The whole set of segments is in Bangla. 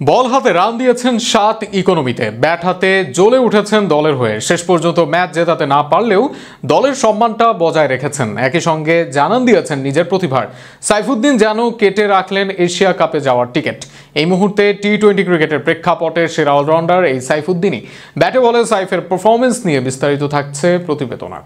বল হাতে রান দিয়েছেন 7 ইকোনমিতে, ব্যাট হাতে জ্বলে উঠেছেন দলের হয়ে। শেষ পর্যন্ত ম্যাচ জেতাতে না পারলেও দলের সম্মানটা বজায় রেখেছেন। একই সঙ্গে জানান দিয়েছেন নিজের প্রতিভার। সাইফুদ্দিন যেন কেটে রাখলেন এশিয়া কাপে যাওয়ার টিকিট। এই মুহূর্তে টি-20 ক্রিকেটের প্রেক্ষাপটের সেরা অলরাউন্ডার এই সাইফুদ্দিনই। ব্যাটে বলে সাইফের পারফরমেন্স নিয়ে বিস্তারিত থাকছে প্রতিবেদনা।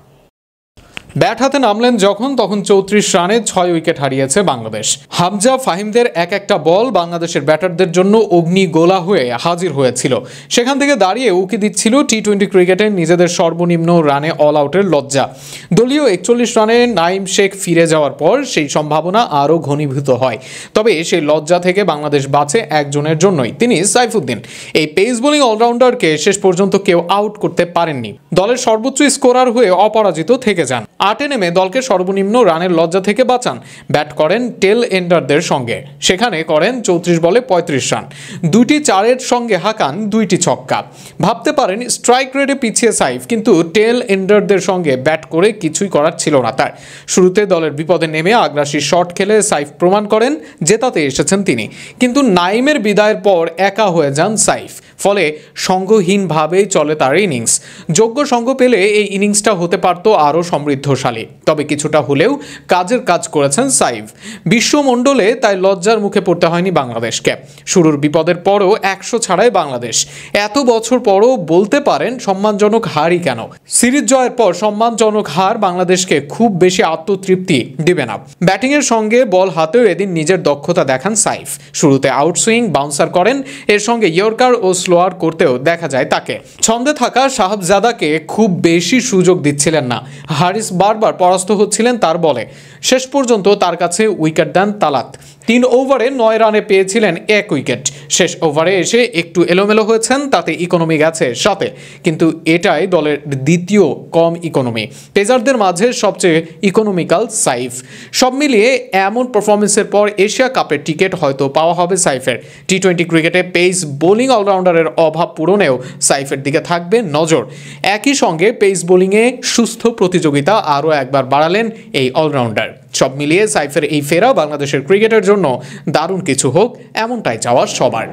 ব্যাট হাতে নামলেন যখন, তখন 34 রানে 6 উইকেট হারিয়েছে বাংলাদেশ। হামজা ফাহিমদের এক একটা বল বাংলাদেশের ব্যাটারদের জন্য অগ্নিগোলা হয়ে হাজির হয়েছিল। সেখান থেকে দাঁড়িয়ে উকি দিচ্ছিল টি-20 ক্রিকেটে নিজেদের সর্বনিম্ন রানে অল আউটের লজ্জা। দলীয় 41 রানে নাইম শেখ ফিরে যাওয়ার পর সেই সম্ভাবনা আরও ঘনীভূত হয়। তবে সেই লজ্জা থেকে বাংলাদেশ বাঁচে একজনের জন্যই, তিনি সাইফুদ্দিন। এই পেস বোলিং অলরাউন্ডারকে শেষ পর্যন্ত কেউ আউট করতে পারেননি। দলের সর্বোচ্চ স্কোরার হয়ে অপরাজিত থেকে যান। 8-এ নেমে দলকে সর্বনিম্ন রানের লজ্জা থেকে বাঁচান। ব্যাট করেন টেল এন্ডারদের সঙ্গে, সেখানে করেন 34 বলে 35 রান। 2টি 4-এর সঙ্গে হাঁকান 2টি ছক্কা। ভাবতে পারেন স্ট্রাইক রেটে পিছিয়ে সাইফ, কিন্তু টেল এন্ডারদের সঙ্গে ব্যাট করে কিছুই করার ছিল না তার। শুরুতে দলের বিপদে নেমে আগ্রাসী শট খেলে সাইফ প্রমাণ করেন জেতাতে এসেছেন তিনি। কিন্তু নাইমের বিদায়ের পর একা হয়ে যান সাইফ, ফলে সঙ্গহীনভাবেই চলে তার ইনিংস। যোগ্য সঙ্গ পেলে এই ইনিংসটা হতে পারত আরও সমৃদ্ধশালী, তবে কিছুটা হলেও কাজের কাজ করেছেন সাইফ। বিশ্বমণ্ডলে তাই লজ্জার মুখে পড়তে হয়নি বাংলাদেশকে। শুরুর বিপদের পরও 100 ছাড়াই বাংলাদেশ। এত বছর পরও বলতে পারেন সম্মানজনক হারই কেন। সিরিজ জয়ের পর সম্মানজনক হার বাংলাদেশকে খুব বেশি আত্মতৃপ্তি দিবে না। ব্যাটিংয়ের সঙ্গে বল হাতেও এদিন নিজের দক্ষতা দেখান সাইফ। শুরুতে আউটসুইং বাউন্সার করেন, এর সঙ্গে ইয়র্কার ও স্লোয়ার করতেও দেখা যায় তাকে। ছন্দে থাকা সাহাবজাদাকে খুব বেশি সুযোগ দিচ্ছিলেন না। হারিস বারবার পরাস্ত হচ্ছিলেন তার বলে। শেষ পর্যন্ত তার কাছে উইকেট দেন তালাত। 3 ওভারে 9 রানে পেয়েছিলেন 1 উইকেট। শেষ ওভারে এসে একটু এলোমেলো হয়েছেন, তাতে ইকোনমি গেছে 7-এ, কিন্তু এটাই দলের দ্বিতীয় কম ইকোনমি। পেসারদের মাঝে সবচেয়ে ইকোনমিক্যাল সাইফ। সব মিলিয়ে এমন পারফরমেন্সের পর এশিয়া কাপের টিকিট হয়তো পাওয়া হবে সাইফের। টি-20 ক্রিকেটে পেস বোলিং অলরাউন্ডারের অভাব পূরণেও সাইফের দিকে থাকবে নজর। একই সঙ্গে পেস বোলিংয়ে সুস্থ প্রতিযোগিতা আরও একবার বাড়ালেন এই অলরাউন্ডার। সব মিলিয়ে সাইফের এই ফেরা বাংলাদেশের ক্রিকেটের জন্য দারুণ কিছু হোক, এমনটাই চাওয়া সবার।